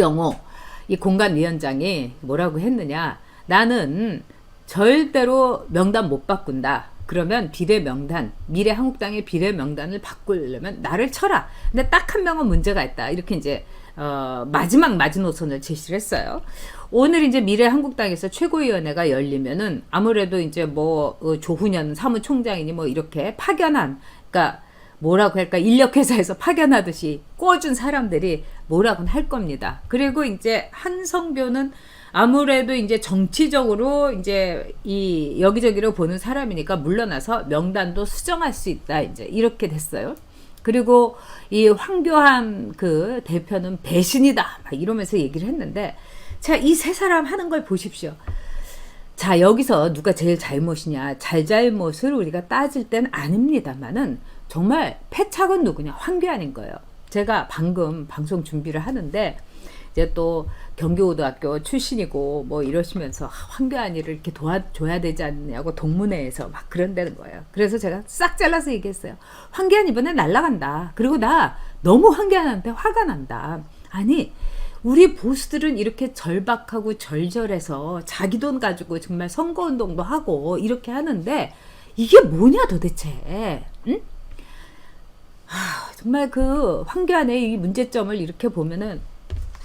우병우 이 공관위원장이 뭐라고 했느냐. 나는 절대로 명단 못 바꾼다. 그러면 비례명단, 미래한국당의 비례명단을 바꾸려면 나를 쳐라. 근데 딱 한 명은 문제가 있다. 이렇게 이제 마지막 마지노선을 제시를 했어요. 오늘 이제 미래한국당에서 최고위원회가 열리면은 아무래도 이제 뭐 조훈현 사무총장이니 뭐 이렇게 파견한, 그러니까 뭐라고 할까, 인력회사에서 파견하듯이 꿔준 사람들이 뭐라고는 할 겁니다. 그리고 이제 한성교는 아무래도 이제 정치적으로 이제 이 여기저기로 보는 사람이니까 물러나서 명단도 수정할 수 있다. 이제 이렇게 됐어요. 그리고 이 황교안 그 대표는 배신이다. 막 이러면서 얘기를 했는데, 자, 이 세 사람 하는 걸 보십시오. 자, 여기서 누가 제일 잘못이냐, 잘잘못을 우리가 따질 땐 아닙니다만은 정말 패착은 누구냐, 황교안인 거예요. 제가 방금 방송 준비를 하는데 이제 또 경기고등학교 출신이고 뭐 이러시면서 황교안이를 이렇게 도와줘야 되지 않느냐고 동문회에서 막 그런다는 거예요. 그래서 제가 싹 잘라서 얘기했어요. 황교안 이번에 날라간다. 그리고 나 너무 황교안한테 화가 난다. 아니, 우리 보수들은 이렇게 절박하고 절절해서 자기 돈 가지고 정말 선거운동도 하고 이렇게 하는데 이게 뭐냐 도대체. 응? 정말 그 황교안의 이 문제점을 이렇게 보면은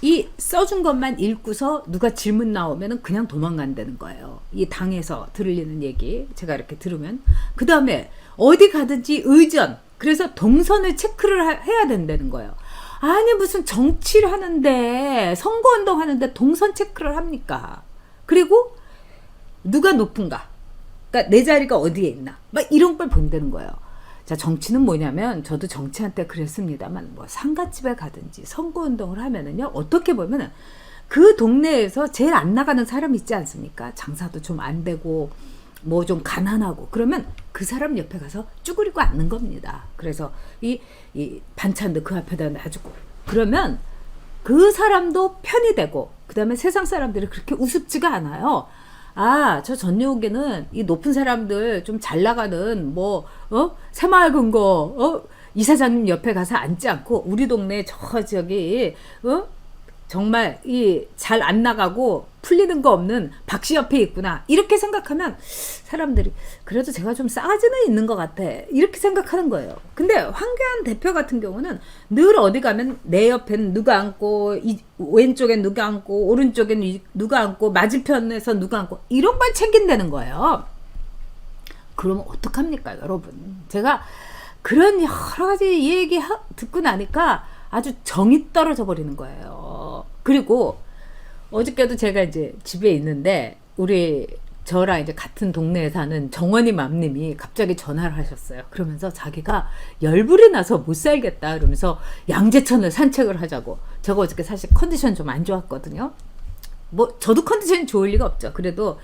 이 써준 것만 읽고서 누가 질문 나오면은 그냥 도망간다는 거예요. 이 당에서 들리는 얘기 제가 이렇게 들으면, 그 다음에 어디 가든지 의전, 그래서 동선을 체크를 해야 된다는 거예요. 아니 무슨 정치를 하는데, 선거운동 하는데 동선 체크를 합니까? 그리고 누가 높은가, 그러니까 내 자리가 어디에 있나, 막 이런 걸 본다는 거예요. 자, 정치는 뭐냐면, 저도 정치한테 그랬습니다만, 뭐 상가집에 가든지 선거운동을 하면은요, 어떻게 보면은 그 동네에서 제일 안 나가는 사람 있지 않습니까? 장사도 좀 안 되고 뭐 좀 가난하고, 그러면 그 사람 옆에 가서 쭈그리고 앉는 겁니다. 그래서 이 반찬도 그 앞에다 놔주고, 그러면 그 사람도 편이 되고, 그 다음에 세상 사람들이 그렇게 우습지가 않아요. 아, 저 전용에는 이 높은 사람들, 좀 잘 나가는 새마을금고 이사장님 옆에 가서 앉지 않고, 우리 동네 저기 정말 이 잘 안 나가고 풀리는 거 없는 박씨 옆에 있구나, 이렇게 생각하면 사람들이 그래도 제가 좀 싸가지는 있는 것 같아, 이렇게 생각하는 거예요. 근데 황교안 대표 같은 경우는 늘 어디 가면 내 옆에는 누가 앉고, 왼쪽엔 누가 앉고, 오른쪽엔 누가 앉고, 맞은편에서 누가 앉고, 이런 걸 챙긴다는 거예요. 그러면 어떡합니까 여러분. 제가 그런 여러 가지 얘기 듣고 나니까 아주 정이 떨어져 버리는 거예요. 그리고 어저께도 제가 이제 집에 있는데 우리 저랑 이제 같은 동네에 사는 정원이 맘님이 갑자기 전화를 하셨어요. 그러면서 자기가 열불이 나서 못 살겠다 그러면서 양재천을 산책을 하자고. 제가 어저께 사실 컨디션 좀 안 좋았거든요. 뭐 저도 컨디션이 좋을 리가 없죠. 그래도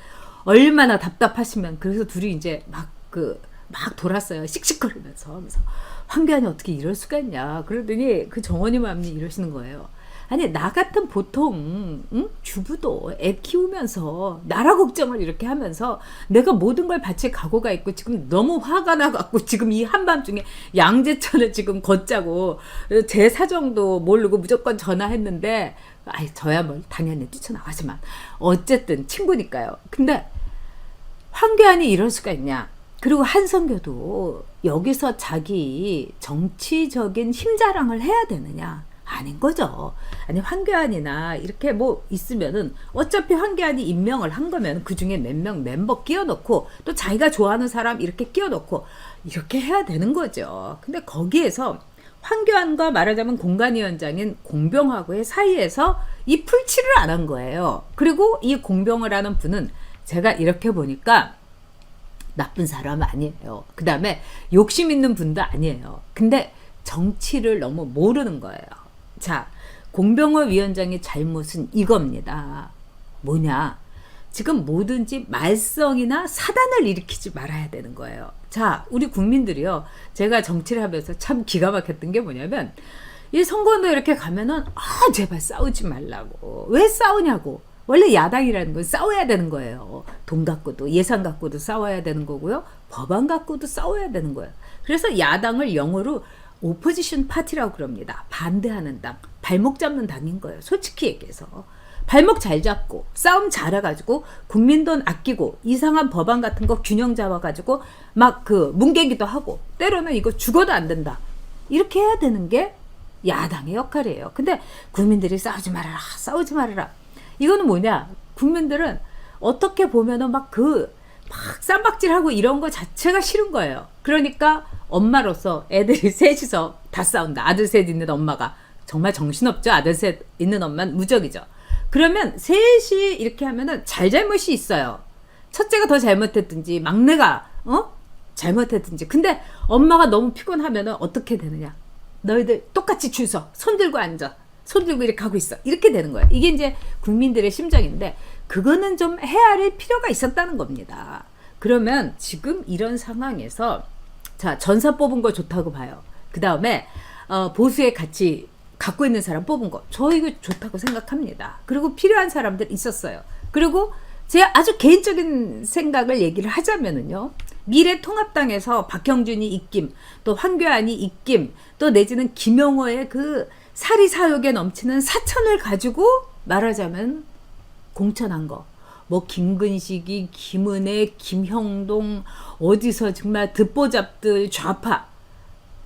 얼마나 답답하시면. 그래서 둘이 이제 막 돌았어요. 씩씩거리면서. 그래서 황교안이 어떻게 이럴 수가 있냐. 그러더니 그 정원이 맘이 이러시는 거예요. 아니, 나 같은 보통 주부도 애 키우면서 나라 걱정을 이렇게 하면서 내가 모든 걸 바칠 각오가 있고 지금 너무 화가 나갖고 지금 이 한밤중에 양재천을 지금 걷자고 제 사정도 모르고 무조건 전화했는데, 저야 뭐 당연히 뛰쳐나가지만 어쨌든 친구니까요. 근데 황교안이 이럴 수가 있냐. 그리고 한성교도 여기서 자기 정치적인 힘자랑을 해야 되느냐. 아닌 거죠. 아니, 황교안이나 이렇게 뭐 있으면은 어차피 황교안이 임명을 한 거면 그 중에 몇 명 멤버 끼워놓고 또 자기가 좋아하는 사람 이렇게 끼워놓고 이렇게 해야 되는 거죠. 근데 거기에서 황교안과 말하자면 공관위원장인 공병하고의 사이에서 이 풀칠을 안 한 거예요. 그리고 이 공병을 하는 분은 제가 이렇게 보니까 나쁜 사람 아니에요. 그 다음에 욕심 있는 분도 아니에요. 근데 정치를 너무 모르는 거예요. 자, 공병호 위원장의 잘못은 이겁니다. 뭐냐? 지금 뭐든지 말썽이나 사단을 일으키지 말아야 되는 거예요. 자, 우리 국민들이요. 제가 정치를 하면서 참 기가 막혔던 게 뭐냐면, 이 선거운동 이렇게 가면은 제발 싸우지 말라고. 왜 싸우냐고. 원래 야당이라는 건 싸워야 되는 거예요. 돈 갖고도, 예산 갖고도 싸워야 되는 거고요. 법안 갖고도 싸워야 되는 거예요. 그래서 야당을 영어로 오포지션 파티라고 그럽니다. 반대하는 당. 발목 잡는 당인 거예요. 솔직히 얘기해서. 발목 잘 잡고 싸움 잘해가지고 국민 돈 아끼고 이상한 법안 같은 거 균형 잡아가지고 막 그 뭉개기도 하고 때로는 이거 죽어도 안 된다. 이렇게 해야 되는 게 야당의 역할이에요. 근데 국민들이 싸우지 말아라. 싸우지 말아라. 이거는 뭐냐. 국민들은 어떻게 보면은 막 쌈박질하고 이런 거 자체가 싫은 거예요. 그러니까 엄마로서 애들이 셋이서 다 싸운다. 아들 셋 있는 엄마가. 정말 정신없죠. 아들 셋 있는 엄마는 무적이죠. 그러면 셋이 이렇게 하면은 잘잘못이 있어요. 첫째가 더 잘못했든지 막내가 잘못했든지. 근데 엄마가 너무 피곤하면은 어떻게 되느냐. 너희들 똑같이 줄 서. 손 들고 앉아. 손 들고 이렇게 하고 있어. 이렇게 되는 거예요. 이게 이제 국민들의 심정인데 그거는 좀 헤아릴 필요가 있었다는 겁니다. 그러면 지금 이런 상황에서 자, 전사 뽑은 거 좋다고 봐요. 그 다음에 보수에 같이 갖고 있는 사람 뽑은 거. 저 이거 좋다고 생각합니다. 그리고 필요한 사람들 있었어요. 그리고 제가 아주 개인적인 생각을 얘기를 하자면은요. 미래통합당에서 박형준이 입김, 또 황교안이 입김, 또 내지는 김용호의 그 사리사욕에 넘치는 사천을 가지고 말하자면 공천한 거. 뭐 김근식이, 김은혜, 김형동, 어디서 정말 듣보잡들 좌파.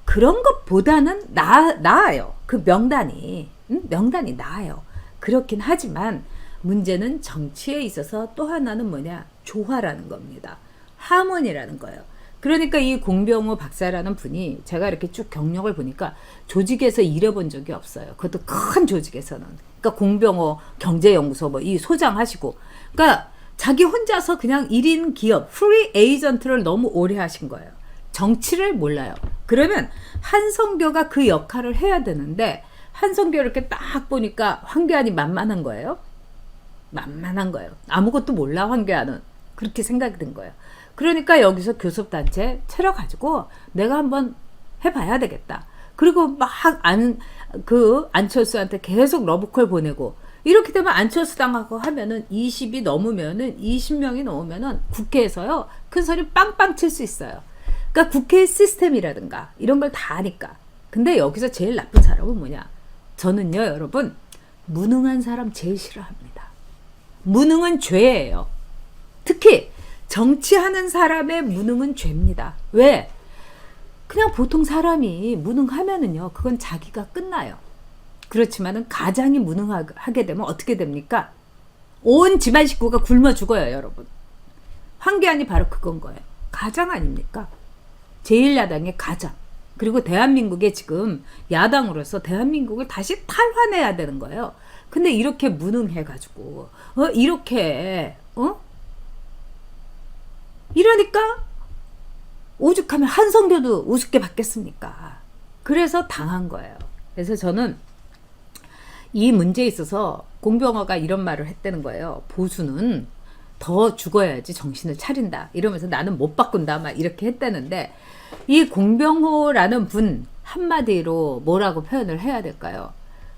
그런 것보다는 나아요. 그 명단이. 명단이 나아요. 그렇긴 하지만 문제는 정치에 있어서 또 하나는 뭐냐. 조화라는 겁니다. 하모니라는 거예요. 그러니까 이 공병호 박사라는 분이 제가 이렇게 쭉 경력을 보니까 조직에서 일해본 적이 없어요. 그것도 큰 조직에서는. 그러니까 공병호 경제연구소 뭐 이 소장 하시고. 그러니까 자기 혼자서 그냥 1인 기업, 프리 에이전트를 너무 오래 하신 거예요. 정치를 몰라요. 그러면 한성교가 그 역할을 해야 되는데 한성교 이렇게 딱 보니까 황교안이 만만한 거예요. 만만한 거예요. 아무것도 몰라 황교안은. 그렇게 생각이 든 거예요. 그러니까 여기서 교섭단체 차려가지고 내가 한번 해봐야 되겠다. 그리고 막 안철수한테 계속 러브콜 보내고 이렇게 되면 안철수당하고 하면은 20이 넘으면은 20명이 넘으면은 국회에서요 큰 소리 빵빵 칠 수 있어요. 그러니까 국회 시스템이라든가 이런 걸 다 아니까. 근데 여기서 제일 나쁜 사람은 뭐냐? 저는요 여러분 무능한 사람 제일 싫어합니다. 무능은 죄예요. 특히 정치하는 사람의 무능은 죄입니다. 왜? 그냥 보통 사람이 무능하면은요 그건 자기가 끝나요. 그렇지만은 가장이 무능하게 되면 어떻게 됩니까? 온 집안 식구가 굶어 죽어요 여러분. 황교안이 바로 그건 거예요. 가장 아닙니까? 제1야당의 가장. 그리고 대한민국의 지금 야당으로서 대한민국을 다시 탈환해야 되는 거예요. 근데 이렇게 무능해가지고 이렇게 이러니까 오죽하면 한성교도 우습게 받겠습니까? 그래서 당한 거예요. 그래서 저는 이 문제에 있어서 공병호가 이런 말을 했다는 거예요. 보수는 더 죽어야지 정신을 차린다. 이러면서 나는 못 바꾼다. 막 이렇게 했다는데 이 공병호라는 분 한마디로 뭐라고 표현을 해야 될까요?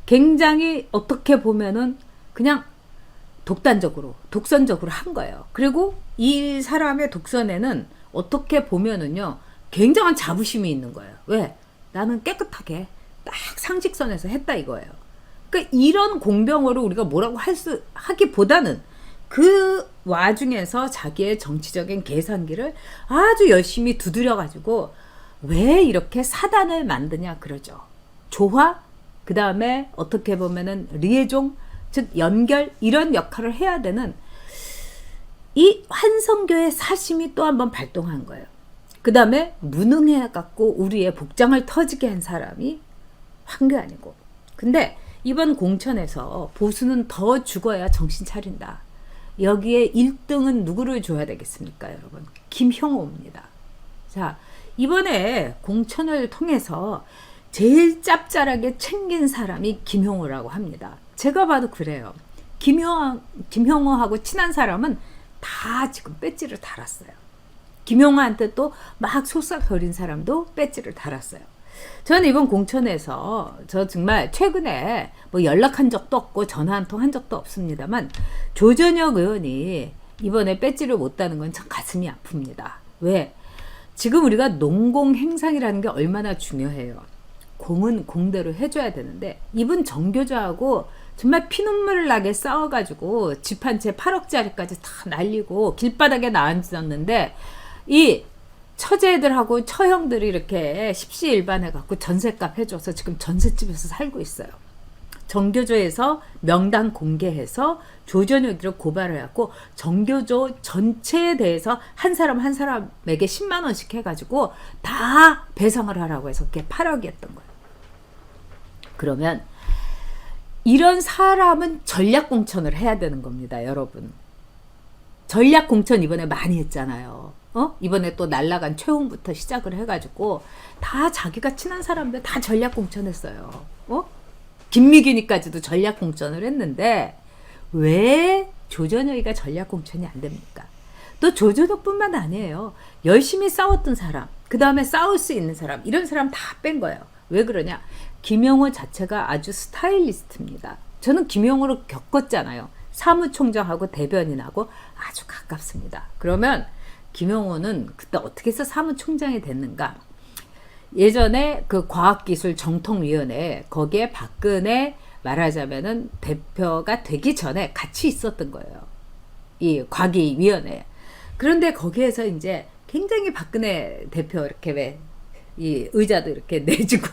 굉장히 어떻게 보면은 그냥 독선적으로 한 거예요. 그리고 이 사람의 독선에는 어떻게 보면은요 굉장한 자부심이 있는 거예요. 왜? 나는 깨끗하게 딱 상식선에서 했다 이거예요. 그러니까 이런 공병호를 우리가 뭐라고 하기보다는 그 와중에서 자기의 정치적인 계산기를 아주 열심히 두드려가지고 왜 이렇게 사단을 만드냐 그러죠. 조화, 그 다음에 어떻게 보면은 리에종, 즉 연결 이런 역할을 해야 되는 이 한성교의 사심이 또 한번 발동한 거예요. 그 다음에 무능해갖고 우리의 복장을 터지게 한 사람이 황교안이고. 근데 이번 공천에서 보수는 더 죽어야 정신 차린다. 여기에 1등은 누구를 줘야 되겠습니까 여러분? 김형호입니다. 자, 이번에 공천을 통해서 제일 짭짤하게 챙긴 사람이 김형호라고 합니다. 제가 봐도 그래요. 김형호하고 친한 사람은 다 지금 배지를 달았어요. 김용호한테 또 막 속삭거린 사람도 배지를 달았어요. 저는 이번 공천에서 저 정말 최근에 뭐 연락한 적도 없고 전화 한 통 한 적도 없습니다만 조전혁 의원이 이번에 배지를 못 다는 건 참 가슴이 아픕니다. 왜? 지금 우리가 농공행상이라는 게 얼마나 중요해요. 공은 공대로 해줘야 되는데 이분 정교조하고 정말 피눈물 나게 싸워가지고 집 한 채 8억짜리까지 다 날리고 길바닥에 나앉았는데 이 처제들하고 처형들이 이렇게 십시일반해갖고 전셋값 해줘서 지금 전셋집에서 살고 있어요. 정교조에서 명단 공개해서 조전혁이를 고발을 해갖고 정교조 전체에 대해서 한 사람 한 사람에게 10만 원씩 해가지고 다 배상을 하라고 해서 그게 8억이었던 거예요. 그러면 이런 사람은 전략공천을 해야 되는 겁니다, 여러분. 전략공천 이번에 많이 했잖아요. 이번에 또 날라간 최홍부터 시작을 해가지고 다 자기가 친한 사람들 다 전략공천했어요. 김미균이까지도 전략공천을 했는데 왜 조전혁이가 전략공천이 안 됩니까? 또 조전혁뿐만 아니에요. 열심히 싸웠던 사람, 그 다음에 싸울 수 있는 사람, 이런 사람 다 뺀 거예요. 왜 그러냐? 김용호 자체가 아주 스타일리스트입니다. 저는 김용호를 겪었잖아요. 사무총장하고 대변인하고 아주 가깝습니다. 그러면 김용호는 그때 어떻게 해서 사무총장이 됐는가? 예전에 그 과학기술정통위원회 거기에 박근혜 말하자면은 대표가 되기 전에 같이 있었던 거예요. 이 과기위원회. 그런데 거기에서 이제 굉장히 박근혜 대표 이렇게 왜 이 의자도 이렇게 내주고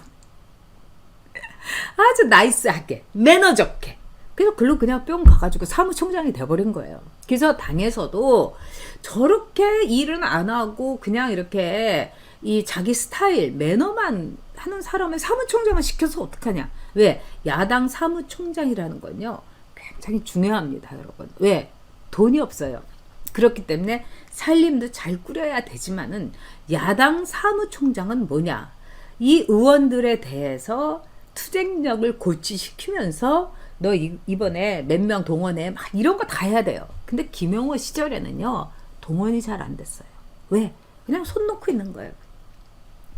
아주 나이스하게 매너 좋게 그래서 글로 그냥 뿅 가가지고 사무총장이 돼버린 거예요. 그래서 당에서도 저렇게 일은 안 하고 그냥 이렇게 이 자기 스타일 매너만 하는 사람을 사무총장을 시켜서 어떡하냐. 왜? 야당 사무총장이라는 건요 굉장히 중요합니다, 여러분. 왜? 돈이 없어요. 그렇기 때문에 살림도 잘 꾸려야 되지만은 야당 사무총장은 뭐냐? 이 의원들에 대해서 투쟁력을 고취시키면서 너 이번에 몇 명 동원해 막 이런 거 다 해야 돼요. 근데 김용호 시절에는요 동원이 잘 안 됐어요. 왜? 그냥 손 놓고 있는 거예요.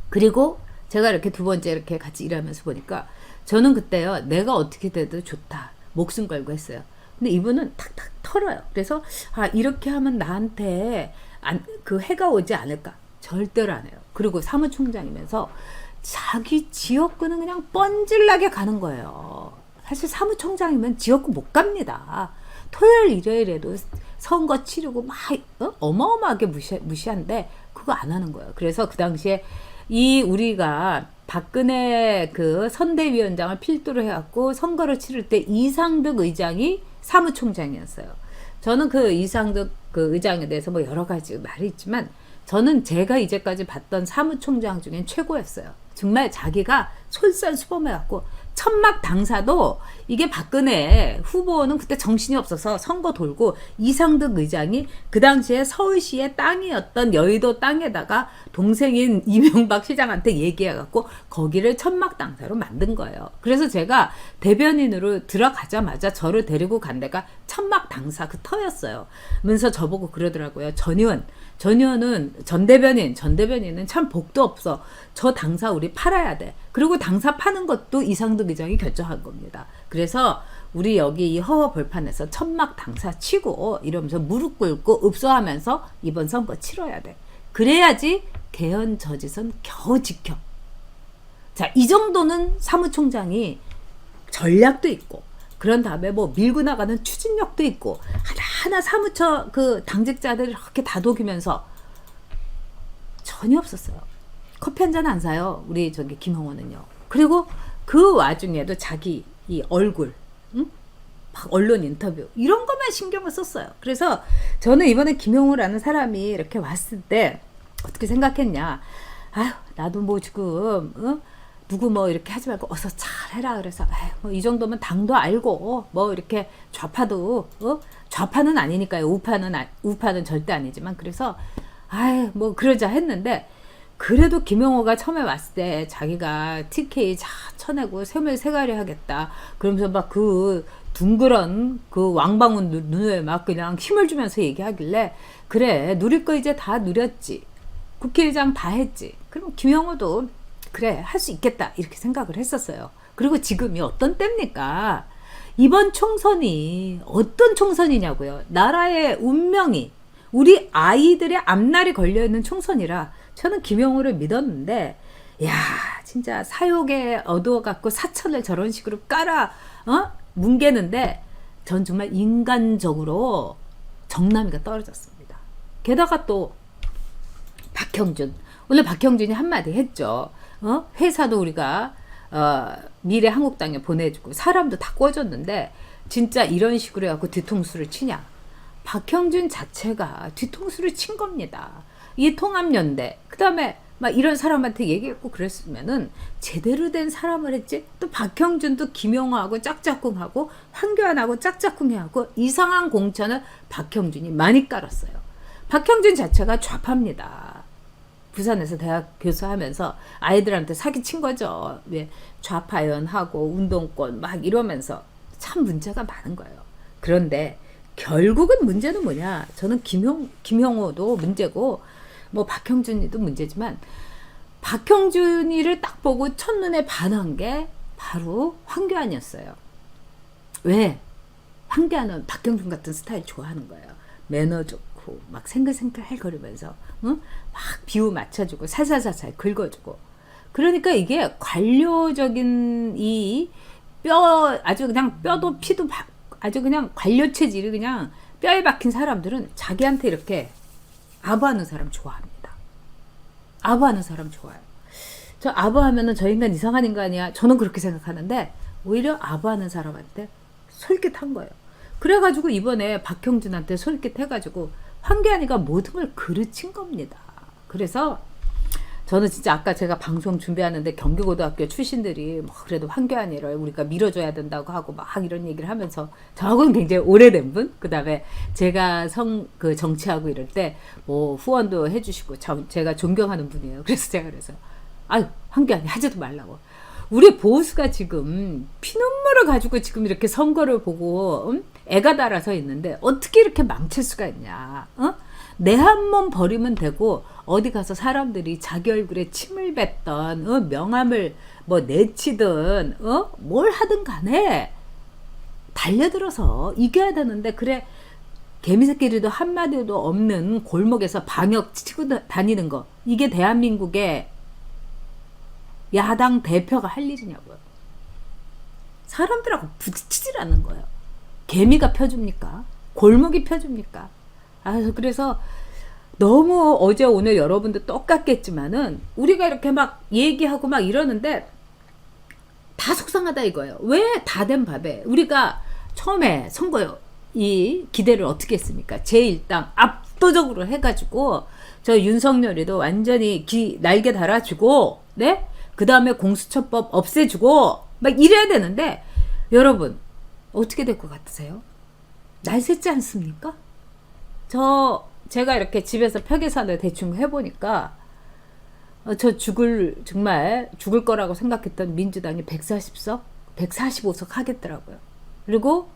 그리고 제가 이렇게 두 번째 이렇게 같이 일하면서 보니까 저는 그때요 내가 어떻게 돼도 좋다 목숨 걸고 했어요. 근데 이분은 탁탁 털어요. 그래서 이렇게 하면 나한테 그 해가 오지 않을까? 절대로 안 해요. 그리고 사무총장이면서 자기 지역구는 그냥 뻔질나게 가는 거예요. 사실 사무총장이면 지역구 못 갑니다. 토요일 일요일에도 선거 치르고 막 어마어마하게 무시한데 그거 안 하는 거예요. 그래서 그 당시에 우리가 박근혜 그 선대위원장을 필두로 해갖고 선거를 치를 때 이상득 의장이 사무총장이었어요. 저는 그 이상득 그 의장에 대해서 뭐 여러 가지 말이 있지만 저는 제가 이제까지 봤던 사무총장 중엔 최고였어요. 정말 자기가 솔선수범해갖고 천막 당사도 이게 박근혜 후보는 그때 정신이 없어서 선거 돌고 이상득 의장이 그 당시에 서울시의 땅이었던 여의도 땅에다가 동생인 이명박 시장한테 얘기해갖고 거기를 천막 당사로 만든 거예요. 그래서 제가 대변인으로 들어가자마자 저를 데리고 간 데가 천막 당사 그 터였어요. 그러면서 저보고 그러더라고요. 전의원은 전 대변인은 참 복도 없어. 저 당사 우리 팔아야 돼. 그리고 당사 파는 것도 이상득 의장이 결정한 겁니다. 그래서 우리 여기 이 허허벌판에서 천막 당사 치고 이러면서 무릎 꿇고 읍소하면서 이번 선거 치러야 돼. 그래야지 개헌 저지선 겨우 지켜. 자, 이 정도는 사무총장이 전략도 있고 그런 다음에 뭐 밀고 나가는 추진력도 있고 하나하나 사무처 그 당직자들 이렇게 다독이면서 전혀 없었어요. 커피 한 잔 안 사요. 우리 저기 김홍호는요. 그리고 그 와중에도 자기 이 얼굴, 막 언론 인터뷰 이런 것만 신경을 썼어요. 그래서 저는 이번에 김홍호라는 사람이 이렇게 왔을 때 어떻게 생각했냐. 아휴 나도 뭐 지금 누구 뭐 이렇게 하지 말고 어서 잘해라. 그래서 뭐 이 정도면 당도 알고 뭐 이렇게 좌파도 좌파는 아니니까요. 우파는 절대 아니지만 그래서 뭐 그러자 했는데 그래도 김용호가 처음에 왔을 때 자기가 TK 쳐내고 세가리 하겠다. 그러면서 막 그 둥그런 그 왕방울 눈에 막 그냥 힘을 주면서 얘기하길래 그래 누릴 거 이제 다 누렸지. 국회의장 다 했지. 그럼 김용호도 그래 할 수 있겠다 이렇게 생각을 했었어요. 그리고 지금이 어떤 때입니까? 이번 총선이 어떤 총선이냐고요. 나라의 운명이 우리 아이들의 앞날이 걸려있는 총선이라 저는 김용호를 믿었는데 야, 진짜 사욕에 얻어갖고 사천을 저런 식으로 깔아, 뭉개는데, 전 정말 인간적으로 정남이가 떨어졌습니다. 게다가 또, 박형준. 오늘 박형준이 한마디 했죠. 회사도 우리가, 미래 한국당에 보내주고, 사람도 다 꿔줬는데, 진짜 이런 식으로 해갖고 뒤통수를 치냐. 박형준 자체가 뒤통수를 친 겁니다. 이 통합연대, 그 다음에 막 이런 사람한테 얘기했고 그랬으면은 제대로 된 사람을 했지. 또 박형준도 김용호하고 짝짝꿍하고 황교안하고 짝짝꿍해하고 이상한 공천을 박형준이 많이 깔았어요. 박형준 자체가 좌파입니다. 부산에서 대학 교수하면서 아이들한테 사기친 거죠. 왜 좌파연하고 운동권 막 이러면서 참 문제가 많은 거예요. 그런데 결국은 문제는 뭐냐? 저는 김용호도 문제고 뭐 박형준이도 문제지만 박형준이를 딱 보고 첫눈에 반한 게 바로 황교안이었어요. 왜? 황교안은 박형준 같은 스타일 좋아하는 거예요. 매너 좋고 막 생글생글 거리면서 막 비유 맞춰주고 살살살살 긁어주고. 그러니까 이게 관료적인 이 뼈 아주 그냥 뼈도 피도 아주 그냥 관료 체질이 그냥 뼈에 박힌 사람들은 자기한테 이렇게 아부하는 사람 좋아합니다. 아부하는 사람 좋아요. 저 아부하면은 저 인간 이상한 인간이야. 저는 그렇게 생각하는데 오히려 아부하는 사람한테 솔깃한 거예요. 그래가지고 이번에 박형준한테 솔깃해가지고 황교안이가 모든 걸 그르친 겁니다. 그래서 저는 진짜 아까 제가 방송 준비하는데 경기고등학교 출신들이 뭐 그래도 황교안이를 우리가 밀어줘야 된다고 하고 막 이런 얘기를 하면서 저하고는 굉장히 오래된 분, 그 다음에 제가 그 정치하고 이럴 때 뭐 후원도 해주시고 제가 존경하는 분이에요. 그래서 제가 그래서 아유 황교안이 하지도 말라고. 우리 보수가 지금 피눈물을 가지고 지금 이렇게 선거를 보고 애가 달아서 있는데 어떻게 이렇게 망칠 수가 있냐? 내 한 몸 버리면 되고 어디 가서 사람들이 자기 얼굴에 침을 뱉던 명함을 뭐 내치든 뭘 하든 간에 달려들어서 이겨야 되는데 그래 개미새끼리도 한마디도 없는 골목에서 방역 치고 다니는 거 이게 대한민국의 야당 대표가 할 일이냐고요. 사람들하고 부딪히질 않는 거예요. 개미가 펴줍니까? 골목이 펴줍니까? 그래서 너무 어제 오늘 여러분도 똑같겠지만은 우리가 이렇게 막 얘기하고 막 이러는데 다 속상하다 이거예요. 왜 다 된 밥에 우리가 처음에 선거 이 기대를 어떻게 했습니까? 제1당 압도적으로 해가지고 저 윤석열이도 완전히 날개 달아주고 네? 그 다음에 공수처법 없애주고 막 이래야 되는데 여러분 어떻게 될 것 같으세요? 날샜지 않습니까? 제가 이렇게 집에서 표계산을 대충 해보니까 저 정말 죽을 거라고 생각했던 민주당이 140석, 145석 하겠더라고요. 그리고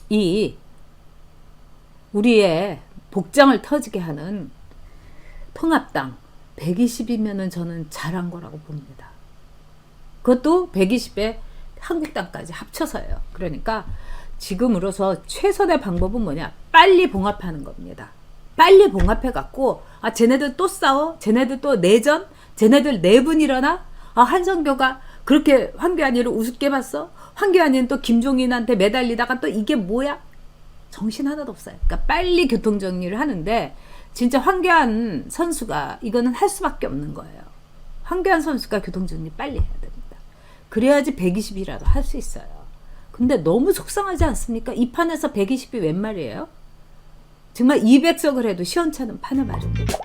이 우리의 복장을 터지게 하는 통합당 120이면은 저는 잘한 거라고 봅니다. 그것도 120에 한국당까지 합쳐서예요. 그러니까 지금으로서 최선의 방법은 뭐냐? 빨리 봉합하는 겁니다. 빨리 봉합해갖고 쟤네들 또 싸워? 쟤네들 또 내전? 쟤네들 내분 일어나? 한성교가 그렇게 황교안이를 우습게 봤어? 황교안이는 또 김종인한테 매달리다가 또 이게 뭐야? 정신 하나도 없어요. 그러니까 빨리 교통정리를 하는데 진짜 황교안 선수가 이거는 할 수밖에 없는 거예요. 황교안 선수가 교통정리 빨리 해야 됩니다. 그래야지 120이라도 할 수 있어요. 근데 너무 속상하지 않습니까? 이 판에서 120이 웬 말이에요? 정말 200석을 해도 시원찮은 판을 맞은 거죠.